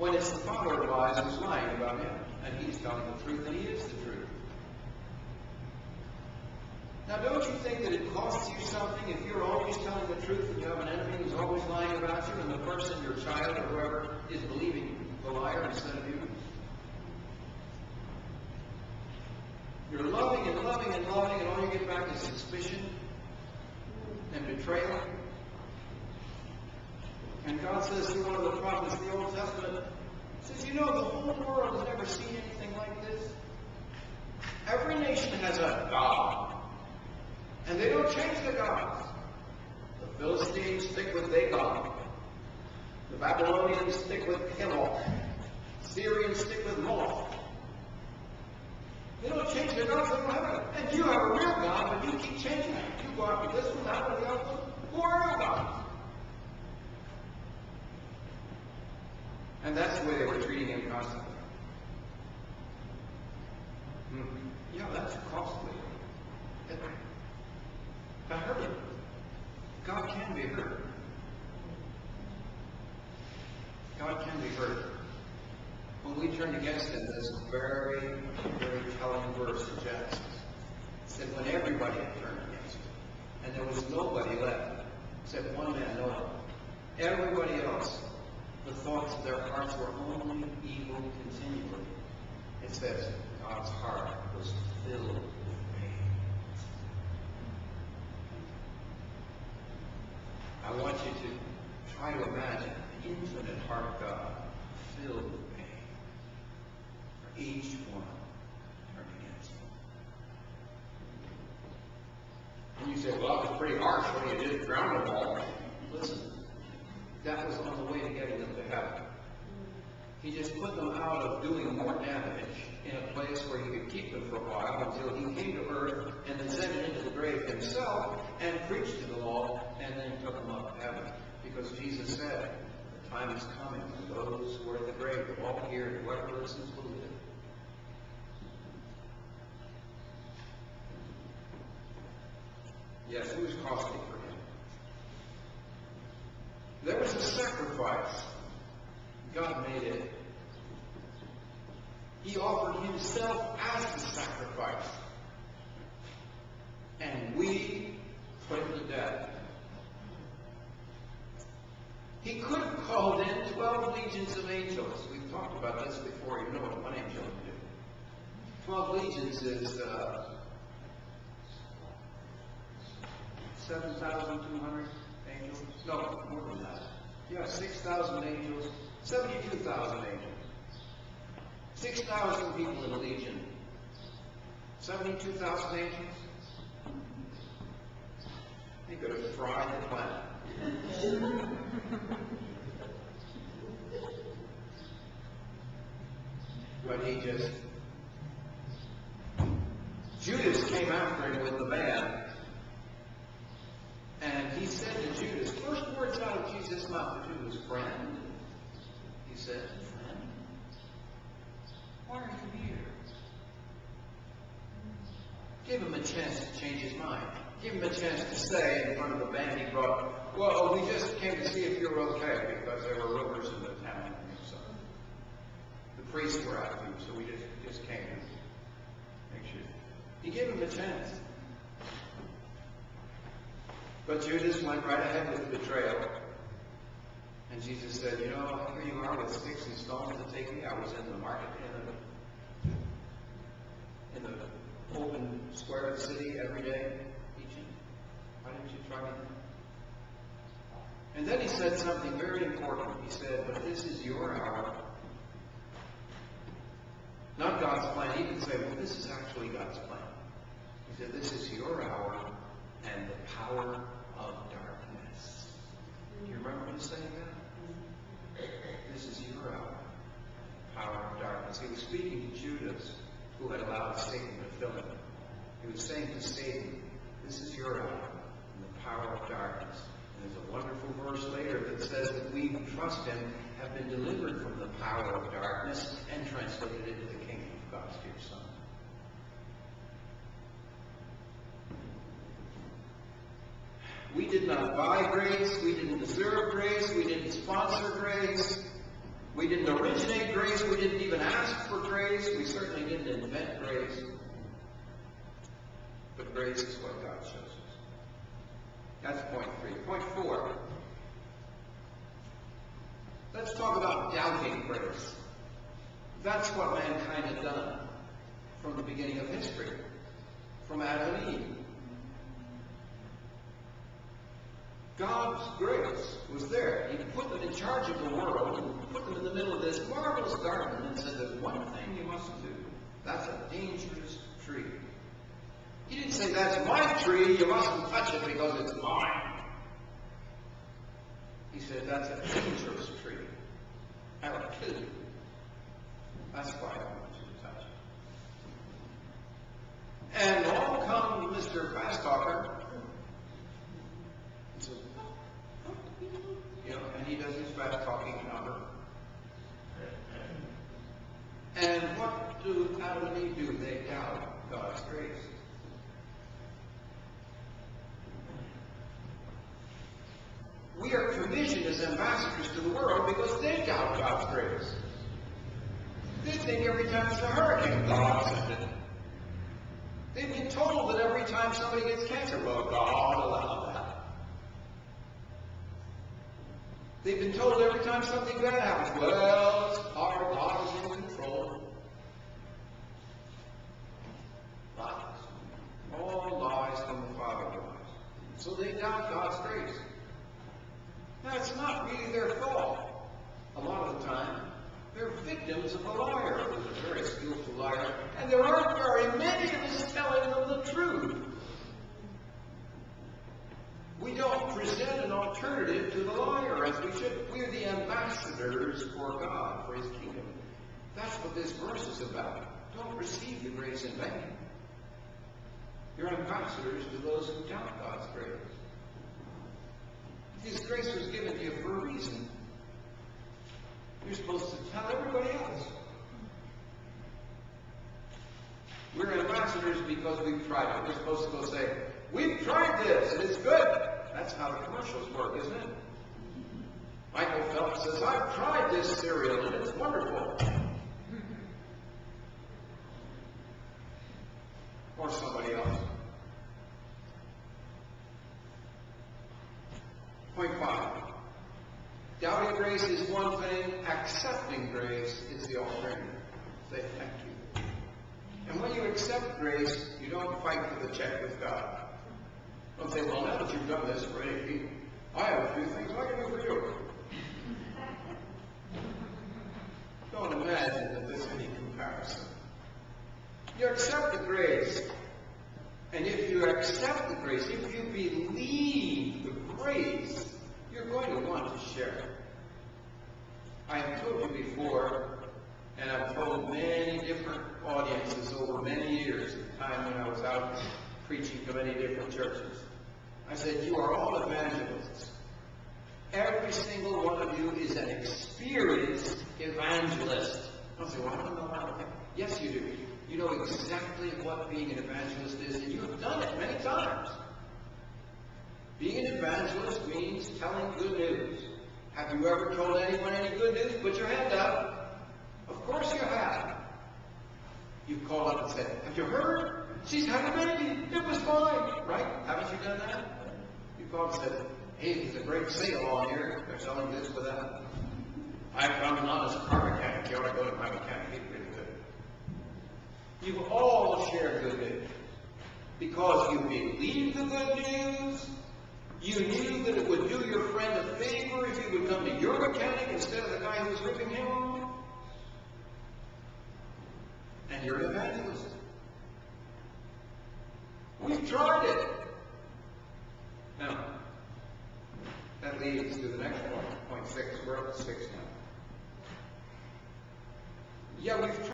when it's the father of lies who's lying about him, and he's telling the truth, and he is the truth. Now, don't you think that it costs you something if you're always telling the truth and you have an enemy who's always lying about you, and the person, your child, or whoever, is believing the liar instead of you? You're loving and loving and loving, and all you get back is suspicion and betrayal. And God says through one of the prophets of the Old Testament, says, you know, the whole world has never seen anything like this. Every nation has a God. And they don't change the gods. The Philistines stick with their God. The Babylonians stick with Himel. Syrians stick with Moloch. They don't change their gods. They don't have it. And you have a real God, but you keep changing it. You go after this one, that one, the other one. Who are real gods? And that's the way they were treating him constantly. Yeah, that's costly. That hurt him. God can be hurt. God can be hurt. When we turned against him, this very, very telling verse in Genesis. It said, when everybody had turned against him, and there was nobody left, except one man, Noah. Everybody else, the thoughts of their hearts were only evil continually. It says, God's heart was filled with pain. I want you to try to imagine the infinite heart of God filled with pain for each one turned against him. And you say, well, that was pretty harsh when you did drown them all. Listen, that was on the way to getting them to heaven. He just put them out of doing more damage in a place where he could keep them for a while until he came to earth and then sent it into the grave himself and preached to them all and then took them up to heaven. Because Jesus said, the time is coming when those who are in the grave will all hear, and whoever listens will live. Yes, it was costly for him. There was a sacrifice. God made it. He offered himself as the sacrifice. And we put him to death. He could have called in 12 legions of angels. We've talked about this before. You know what one angel can do. 12 legions is 7,200 angels. No, more than that. Yeah, 6,000 angels. 72,000 angels. 6,000 people in a legion. 72,000 angels. He could have fried the planet. But he just... Judas came after him with the band. And he said to Judas, first words out of Jesus' mouth to Judas, friend. He said, friend, why are you here? Give him a chance to change his mind. Give him a chance to say in front of the band he brought, well, we just came to see if you're okay, because there were rumors in the town. So the priests were after you, so we just came to make sure. He gave him a chance. But Judas went right ahead with the betrayal. And Jesus said, you know, here you are with sticks and stones to take me. I was in the market, in the open square of the city every day, teaching. Why didn't you try me then? And then he said something very important. He said, but this is your hour. Not God's plan. He didn't say, well, this is actually God's plan. He said, this is your hour and the power of darkness. Do you remember him saying that? This is your hour. Power of darkness. He was speaking to Judas, who had allowed Satan to fill him. He was saying to Satan, this is your hour and the power of darkness. And there's a wonderful verse later that says that we who trust him have been delivered from the power of darkness and translated into the kingdom of God's dear Son. We did not buy grace. We didn't deserve grace. We didn't sponsor grace. We didn't originate grace. We didn't even ask for grace. We certainly didn't invent grace. But grace is what God shows us. That's point 3. Point 4. Let's talk about doubting grace. That's what mankind had done from the beginning of history, from Adam and Eve. God's grace was there. He put them in charge of the world, put them in the middle of this marvelous garden, and said, there's one thing you mustn't do. That's a dangerous tree. He didn't say, that's my tree, you mustn't touch it because it's mine. He said, that's a dangerous tree. That'll kill you. That's why I don't want you to touch it. And along comes Mr. Fast Talker. He says, and he does his fast talking number. And what do Adam and Eve do? They doubt God's grace. We are commissioned as ambassadors to the world because they doubt God's grace. They think every time it's a hurricane, God sent it. They've been told that every time somebody gets cancer, well, God allowed that. They've been told every time something bad happens, well, it's our God is in control. Lies. All lies from the Father of lies. So they doubt God's grace. Now, it's not really their fault. A lot of the time, they're victims of a liar who's a very skillful liar, and there aren't very many of us telling them the truth. We don't present an alternative to the liar as we should. We're the ambassadors for God, for His kingdom. That's what this verse is about. Don't receive the grace in vain. You're ambassadors to those who doubt God's grace. His grace was given to you for a reason. You're supposed to tell everybody else. We're ambassadors because we've tried it. We're supposed to go say, we've tried this and it's good. That's how the commercials work, isn't it? Michael Phelps says, I've tried this cereal and it's wonderful. Or somebody else. Point 5. Doubting grace is one thing. Accepting grace is the alternative. Say thank you. And when you accept grace, you don't fight for the check with God. Don't say, well, now that you've done this for 8 people, I have a few things I can do for you. Don't imagine that there's any comparison. You accept the grace. And if you accept the grace, if you believe the grace, you're going to want to share it. I have told you before, and I've told many different audiences over many years, the time when I was out preaching to many different churches. I said, you are all evangelists. Every single one of you is an experienced evangelist. I say, well, I don't know how to think. Yes, you do. You know exactly what being an evangelist is, and you have done it many times. Being an evangelist means telling good news. Have you ever told anyone any good news? Put your hand up. Of course you have. You've called up and said, have you heard? She's had a baby. It was fine. Right? Haven't you done that? You called and said, hey, there's a great sale on here. They're selling this for that. I found an honest car mechanic. You ought to go to my mechanic. He's pretty good. You've all shared good news. Because you believed the good news. You knew that it would do your friend a favor if he would come to your mechanic instead of the guy who was ripping him off. And you're an evangelist. We've tried it. Now, that leads to the next point, point 6. We're up to 6 now. Yeah, we've tried